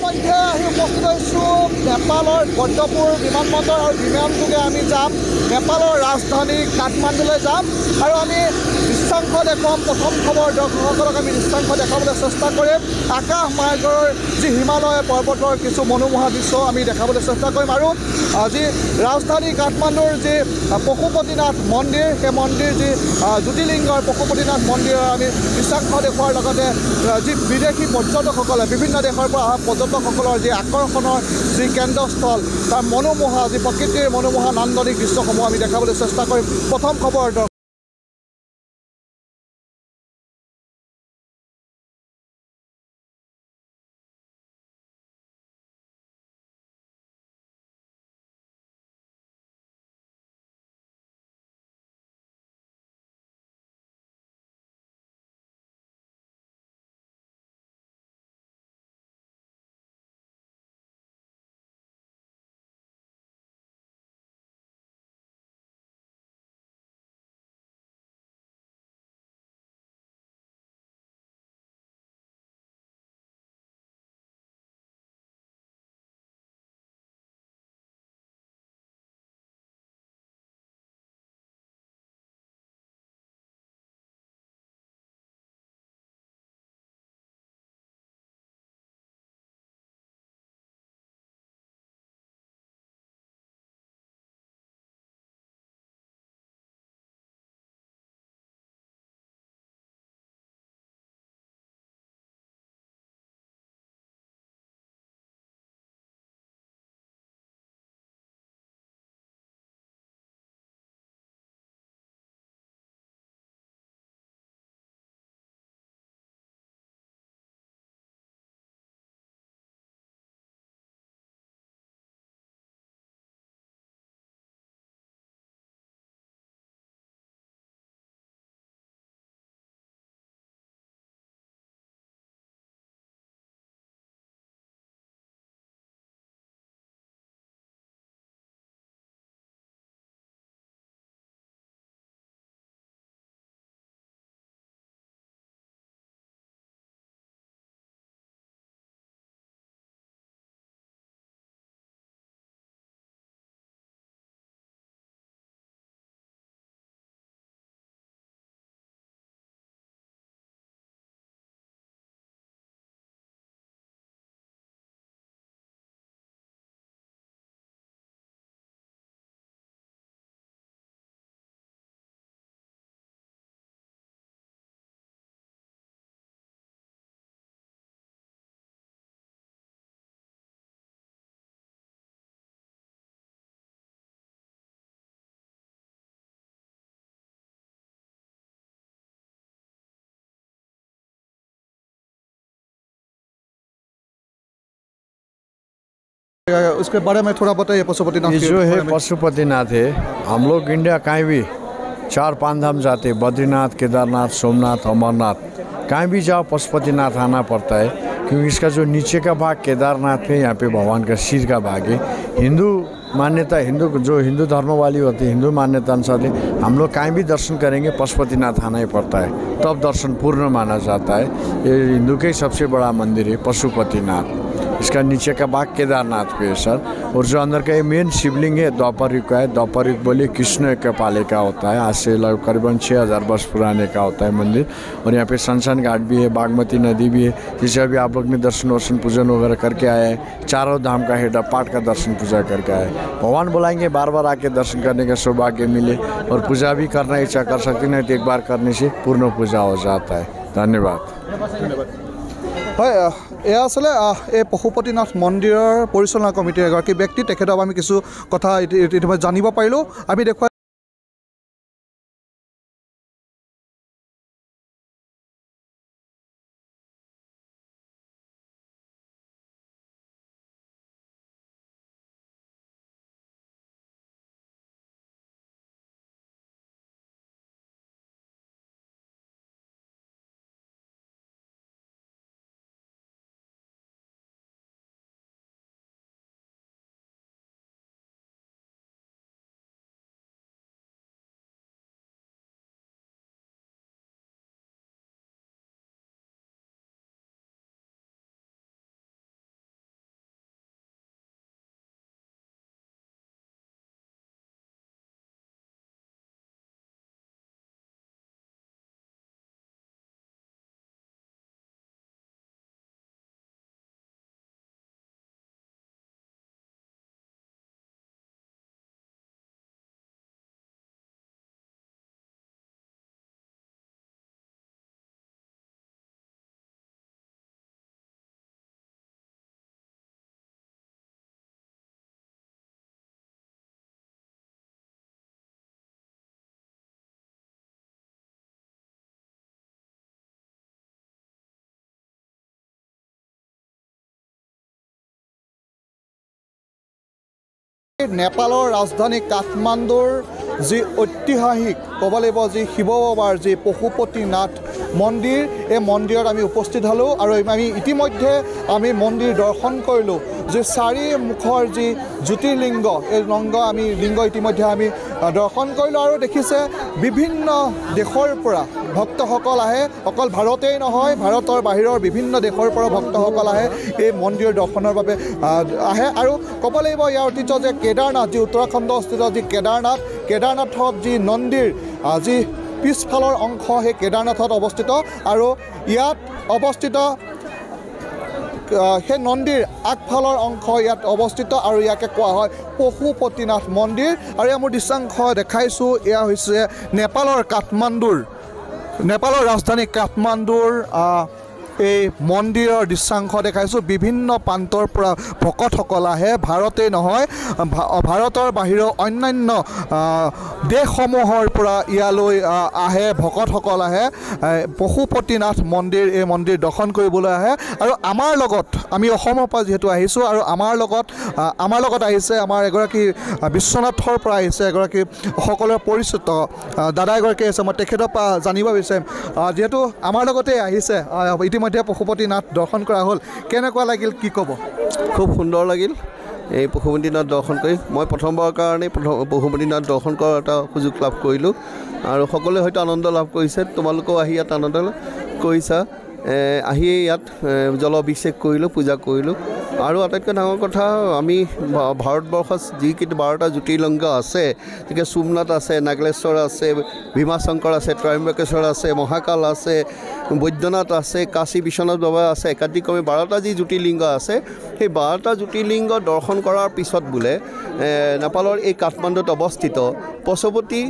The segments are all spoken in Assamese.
ইতিমধ্যে আহি উপস্থিত হৈছোঁ নেপালৰ পদ্মপুৰ বিমানবন্দৰ আৰু বিমানযোগে আমি যাম নেপালৰ ৰাজধানী কাঠমাণ্ডুলৈ যাম আৰু আমি দৃশ্যাংশ দেখুৱাম। প্ৰথম খবৰ দৰ্শকসকলক আমি দৃশ্যাংশ দেখাবলৈ চেষ্টা কৰিম। আকাশ মাৰ্গৰ যি হিমালয় পৰ্বতৰ কিছু মনোমোহা দৃশ্য আমি দেখাবলৈ চেষ্টা কৰিম আৰু যি ৰাজধানী কাঠমাণ্ডুৰ যি পশুপতিনাথ মন্দিৰ সেই মন্দিৰ যি জ্যোতিলিংগৰ পশুপতিনাথ মন্দিৰৰ আমি দৃশ্যাংশ দেখুৱাৰ লগতে যি বিদেশী পৰ্যটকসকলে বিভিন্ন দেশৰ পৰা অহা পৰ্যটকসকলৰ যি আকৰ্ষণৰ যি কেন্দ্ৰস্থল তাৰ মনোমোহা যি প্ৰকৃতিৰ মনোমোহা নান্দনিক দৃশ্যসমূহ আমি দেখাবলৈ চেষ্টা কৰিম। প্ৰথম খবৰ उसके बारे में थोड़ा बताइए। पशुपतिनाथ ये जो है पशुपतिनाथ है, हम लोग इंडिया कहीं भी 4-5 धाम जाते, बद्रीनाथ, केदारनाथ, सोमनाथ, अमरनाथ, कहीं भी जाओ पशुपतिनाथ आना पड़ता है, क्योंकि इसका जो नीचे का भाग केदारनाथ है, यहाँ पे भगवान का सिर का भाग है। हिंदू मान्यता, हिंदू धर्म वाली होती है, हिंदू मान्यता अनुसार हम लोग कहीं भी दर्शन करेंगे पशुपतिनाथ आना ही पड़ता है, तब दर्शन पूर्ण माना जाता है। ये हिंदू के सबसे बड़ा मंदिर है पशुपतिनाथ। इसका नीचे का भाग केदारनाथ पे है सर, और जो अंदर का ये मेन शिवलिंग है द्वापर युग का है। द्वापर युग बोले कृष्ण के पाले का होता है, आज से करीबन 6000 वर्ष पुराने का होता है मंदिर। और यहाँ पे शमशान घाट भी है, बागमती नदी भी है, जिसे अभी आप लोग ने दर्शन वर्शन पूजन वगैरह करके आए हैं। चारों धाम का हेड पाठ का दर्शन पूजा करके आए। भगवान बुलाएंगे बार बार आके दर्शन करने का सौभाग्य मिले, और पूजा भी करना इच्छा कर सकते, नहीं तो एक बार करने से पूर्ण पूजा हो जाता है। धन्यवाद। হয়, এয়া আছিলে এই পশুপতিনাথ মন্দিৰৰ পৰিচালনা কমিটিৰ এগৰাকী ব্যক্তি। তেখেতক আমি কিছু কথা ইতিমধ্যে জানিব পাৰিলোঁ। আমি দেখুৱাই নেপালৰ ৰাজধানী কাঠমাণ্ডুৰ যি ঐতিহাসিক ক'ব লাগিব যি শিৱ বাবাৰ যি পশুপতিনাথ মন্দিৰ এই মন্দিৰত আমি উপস্থিত হ'লোঁ আৰু আমি ইতিমধ্যে আমি মন্দিৰ দৰ্শন কৰিলোঁ যি চাৰি মুখৰ যি জ্যোতিৰ্লিংগ এই লিংগ ইতিমধ্যে আমি দৰ্শন কৰিলোঁ আৰু দেখিছে বিভিন্ন দেশৰ পৰা ভক্তসকল আহে অকল ভাৰতেই নহয় ভাৰতৰ বাহিৰৰ বিভিন্ন দেশৰ পৰা ভক্তসকল আহে এই মন্দিৰ দৰ্শনৰ বাবে আহে আৰু ক'ব লাগিব ইয়াৰ ঐতিহ্য যে কেদাৰনাথ যি উত্তৰাখণ্ড অৱস্থিত যি কেদাৰনাথত যি নন্দীৰ যি পিছফালৰ অংশ সেই কেদাৰনাথত অৱস্থিত আৰু ইয়াত অৱস্থিত সেই নন্দীৰ আগফালৰ অংশ ইয়াত অৱস্থিত আৰু ইয়াকে কোৱা হয় পশুপতিনাথ মন্দিৰ আৰু মোৰ দৃশ্যাংশ দেখাইছোঁ এয়া হৈছে নেপালৰ ৰাজধানী কাঠমাণ্ডুৰ এই মন্দিৰৰ দৃশ্যাংশ দেখাইছোঁ বিভিন্ন প্ৰান্তৰ পৰা ভকতসকল আহে ভাৰতেই নহয় ভাৰতৰ বাহিৰৰ অন্যান্য দেশসমূহৰ পৰা ইয়ালৈ আহে ভকতসকল আহে পশুপতিনাথ মন্দিৰ এই মন্দিৰ দৰ্শন কৰিবলৈ আহে আৰু আমাৰ লগত আমি অসমৰ পৰা যিহেতু আহিছোঁ আৰু আমাৰ লগত আহিছে আমাৰ এগৰাকী বিশ্বনাথৰ পৰা আহিছে এগৰাকী সকলোৰে পৰিচিত দাদা এগৰাকী আহিছে মই তেখেতৰ পৰা জানিব বিচাৰিম যিহেতু আমাৰ লগতে আহিছে ইতিমধ্যে পশুপতিনাথ দৰ্শন কৰা হ'ল কেনেকুৱা লাগিল কি ক'ব খুব সুন্দৰ লাগিল এই পশুপতিনাথ দৰ্শন কৰি মই প্ৰথমবাৰৰ কাৰণে পশুপতিনাথ দৰ্শন কৰাৰ এটা সুযোগ লাভ কৰিলোঁ আৰু সকলোৱে হয়তো আনন্দ লাভ কৰিছে তোমালোকেও আহি ইয়াত আনন্দ কৰিছা আহিয়ে ইয়াত জলাভিষেক কৰিলোঁ পূজা কৰিলোঁ আৰু আটাইতকৈ ডাঙৰ কথা আমি ভাৰতবৰ্ষত যিকেইটা 12টা জ্যোতিৰ্লিংগ আছে গতিকে সোমনাথ আছে নাগলেশ্বৰ আছে ভীমাশংকৰ আছে ত্ৰয়ম্বকেশ্বৰ আছে মহাকাল আছে বৈদ্যনাথ আছে কাশী বিশ্বনাথ বাবা আছে একাধিক্ৰমে 12টা যি জ্যোতিৰ্লিংগ আছে সেই 12টা জ্যোতিৰ্লিংগ দৰ্শন কৰাৰ পিছত বোলে নেপালৰ এই কাঠমাণ্ডুত অৱস্থিত পশুপতি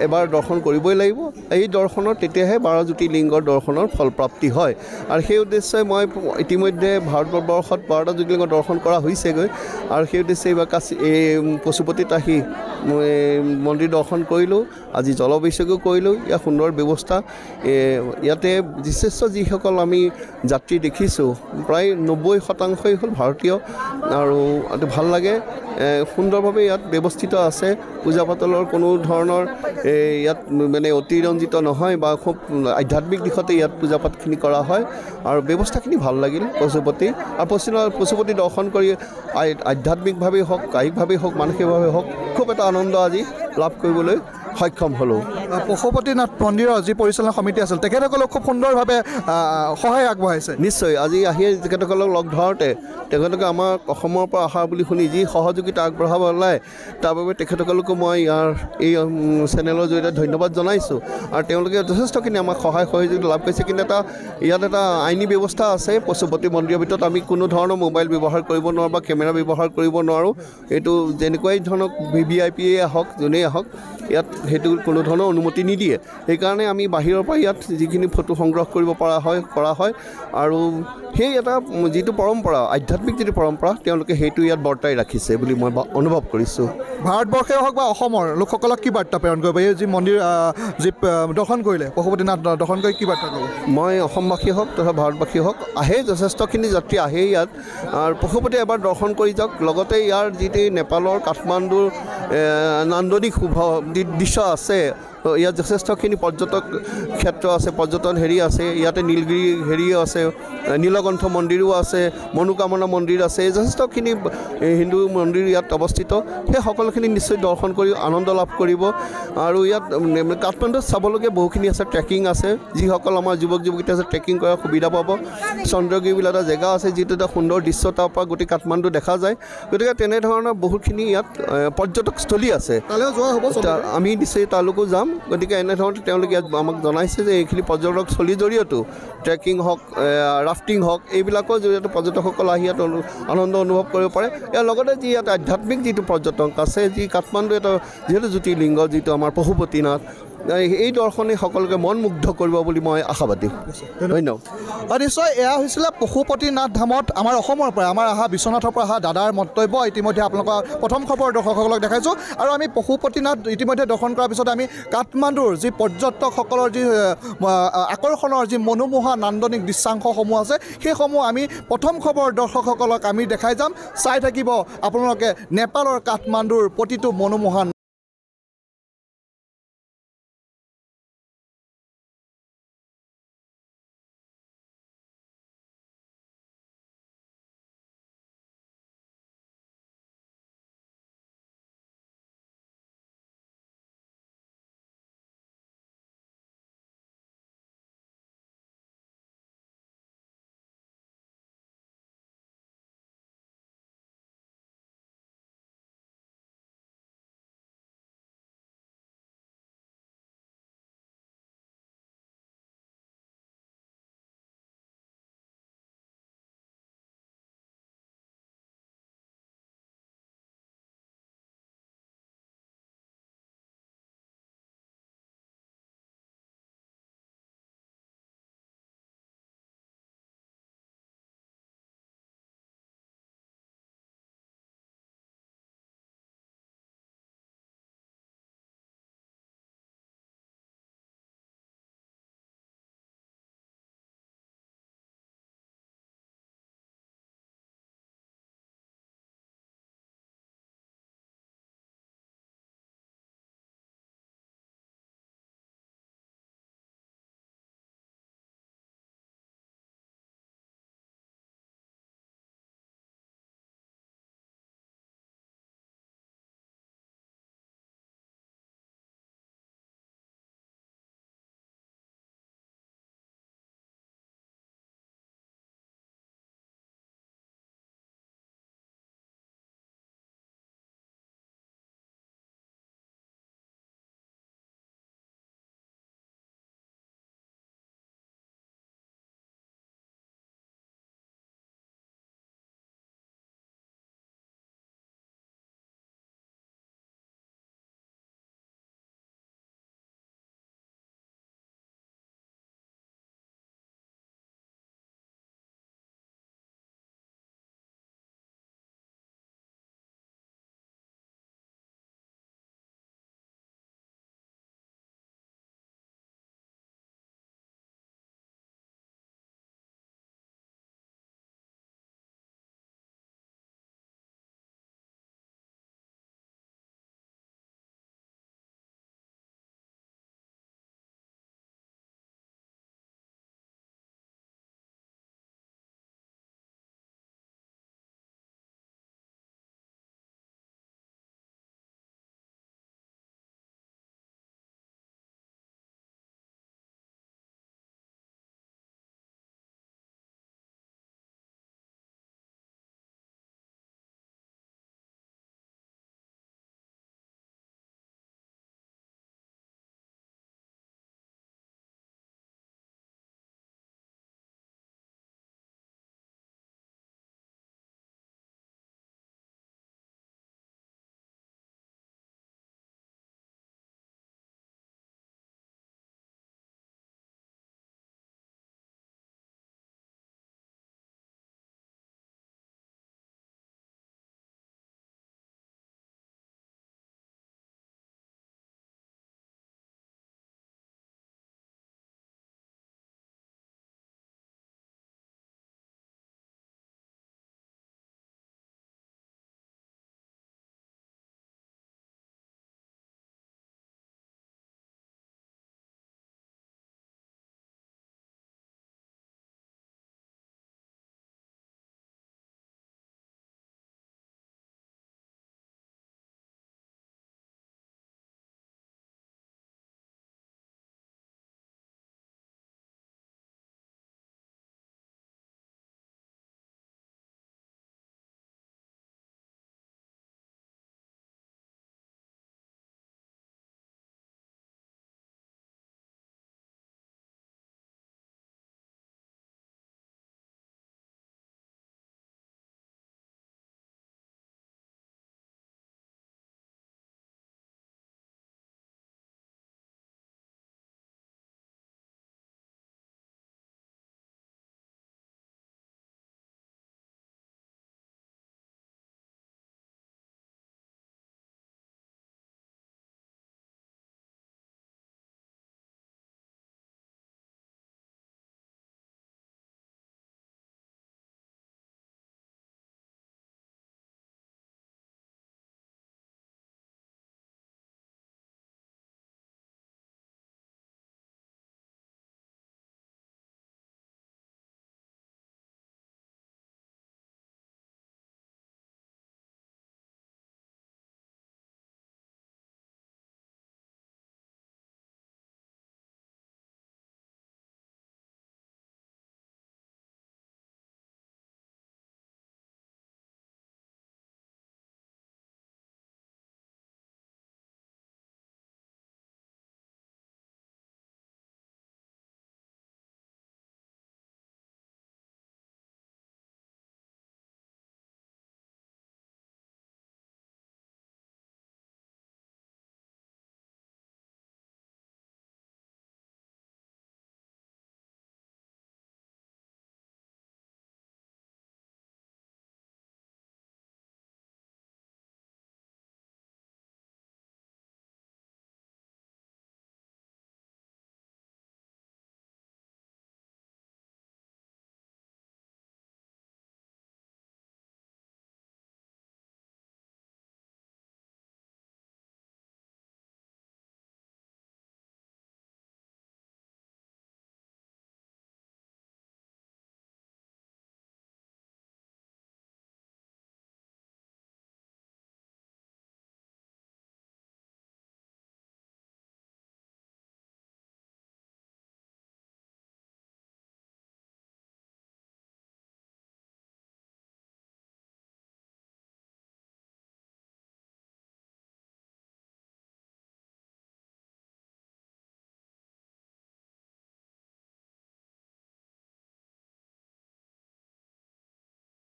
এবাৰ দৰ্শন কৰিবই লাগিব এই দৰ্শনত তেতিয়াহে 12 জ্যোতিৰ্লিংগৰ দৰ্শনৰ ফলপ্ৰাপ্তি হয় আৰু সেই উদ্দেশ্যে মই ইতিমধ্যে ভাৰতবৰ্ষত 12টা জ্যোতিৰ্লিংগ দৰ্শন কৰা হৈছেগৈ আৰু সেই উদ্দেশ্যে এইবাৰ এই পশুপতিত আহি মই মন্দিৰ দৰ্শন কৰিলোঁ আজি জলাভিষেকো কৰিলোঁ ইয়াৰ সুন্দৰ ব্যৱস্থা ইয়াতে বিশেষ যিসকল আমি যাত্ৰী দেখিছোঁ প্ৰায় 90% হ'ল ভাৰতীয় আৰু ভাল লাগে সুন্দৰভাৱে ইয়াত ব্যৱস্থিত আছে পূজা পাতলৰ কোনো ধৰণৰ ইয়াত মানে অতিৰঞ্জিত নহয় বা খুব আধ্যাত্মিক দিশতে ইয়াত পূজা পাতখিনি কৰা হয় আৰু ব্যৱস্থাখিনি ভাল লাগিল পশুপতি আৰু পশুপতি দৰ্শন কৰি আধ্যাত্মিকভাৱেই হওক কায়িকভাৱেই হওক মানসিকভাৱেই হওক খুব এটা আনন্দ আজি লাভ কৰিবলৈ সক্ষম হ'লোঁ পশুপতিনাথ মন্দিৰৰ যি পৰিচালনা সমিতি আছিল তেখেতসকলক খুব সুন্দৰভাৱে সহায় আগবঢ়াইছে নিশ্চয় আজি আহি তেখেতসকলক লগ ধৰোঁতে তেখেতলোকে আমাৰ অসমৰ পৰা অহা বুলি শুনি যি সহযোগিতা আগবঢ়াব ওলায় তাৰ বাবে তেখেতসকলকো মই ইয়াৰ এই চেনেলৰ জৰিয়তে ধন্যবাদ জনাইছোঁ আৰু তেওঁলোকে যথেষ্টখিনি আমাক সহায় সহযোগিতা লাভ কৰিছে কিন্তু ইয়াত এটা আইনী ব্যৱস্থা আছে পশুপতি মন্দিৰৰ ভিতৰত আমি কোনো ধৰণৰ মোবাইল ব্যৱহাৰ কৰিব নোৱাৰোঁ বা কেমেৰা ব্যৱহাৰ কৰিব নোৱাৰোঁ এইটো যেনেকুৱাই ধৰণৰ VVIP আহক যোনেই আহক ইয়াত সেইটো কোনো ধৰণৰ অনুমতি নিদিয়ে সেইকাৰণে আমি বাহিৰৰ পৰা ইয়াত যিখিনি ফটো সংগ্ৰহ কৰিব কৰা হয় আৰু সেই এটা যিটো পৰম্পৰা আধ্যাত্মিক যিটো পৰম্পৰা তেওঁলোকে সেইটো ইয়াত বৰ্তাই ৰাখিছে বুলি মই অনুভৱ কৰিছোঁ ভাৰতবৰ্ষই হওক বা অসমৰ লোকসকলক কি বাৰ্তা প্ৰেৰণ কৰিব এই যি মন্দিৰ যি দৰ্শন কৰিলে পশুপতিনাথ দৰ্শন কৰি কি বাৰ্তা কৰিব মই অসমবাসী হওক তথা ভাৰতবাসী হওক আহে যথেষ্টখিনি যাত্ৰী আহে ইয়াত আৰু পশুপতি এবাৰ দৰ্শন কৰি যাওক লগতে ইয়াৰ যিটো নেপালৰ কাঠমাণ্ডুৰ নান্দনিক দৃশ্য আছে ইয়াত যথেষ্টখিনি পৰ্যটক ক্ষেত্ৰ আছে পৰ্যটন আছে ইয়াতে নীলগিৰি আছে নীলকণ্ঠ মন্দিৰো আছে মনোকামনা মন্দিৰ আছে যথেষ্টখিনি হিন্দু মন্দিৰ ইয়াত অৱস্থিত সেই সকলোখিনি নিশ্চয় দৰ্শন কৰি আনন্দ লাভ কৰিব আৰু ইয়াত কাঠমাণ্ডুত চাবলগীয়া বহুখিনি আছে ট্ৰেকিং আছে যিসকল আমাৰ যুৱক যুৱতী আছে ট্ৰেকিং কৰাৰ সুবিধা পাব চন্দ্ৰগিৰি বুলি এটা জেগা আছে যিটো এটা সুন্দৰ দৃশ্য তাৰ পৰা গোটেই কাঠমাণ্ডু দেখা যায় গতিকে তেনেধৰণৰ বহুতখিনি ইয়াত পৰ্যটকস্থলী আছে আমি নিশ্চয় তালৈকো যাম গতিকে এনেধৰণে তেওঁলোকে ইয়াত আমাক জনাইছে যে এইখিনি পৰ্যটকস্থলীৰ জৰিয়তেও ট্ৰেকিং হওক ৰাফটিং হওক এইবিলাকৰ জৰিয়তে পৰ্যটকসকল আহি ইয়াত আনন্দ অনুভৱ কৰিব পাৰে ইয়াৰ লগতে যি ইয়াত আধ্যাত্মিক যিটো পৰ্যটক আছে যি কাঠমাণ্ডু এটা যিহেতু জ্যোতিৰ্লিংগ যিটো আমাৰ পশুপতিনাথ এই দৰ্শনে সকলোকে মন মুগ্ধ কৰিব বুলি মই আশাবাদী ধন্যবাদ নিশ্চয় এয়া হৈছিলে পশুপতিনাথ ধামত আমাৰ অসমৰ পৰা আমাৰ অহা বিশ্বনাথৰ পৰা অহা দাদাৰ মন্তব্য ইতিমধ্যে আপোনালোকৰ প্ৰথম খবৰ দৰ্শকসকলক দেখাইছোঁ আৰু আমি পশুপতিনাথ ইতিমধ্যে দৰ্শন কৰাৰ পিছত আমি কাঠমাণ্ডুৰ যি পৰ্যটকসকলৰ যি আকৰ্ষণৰ যি মনোমোহা নান্দনিক দৃশ্যাংশসমূহ আছে সেইসমূহ আমি প্ৰথম খবৰ দৰ্শকসকলক আমি দেখাই যাম চাই থাকিব আপোনালোকে নেপালৰ কাঠমাণ্ডুৰ প্ৰতিটো মনোমোহা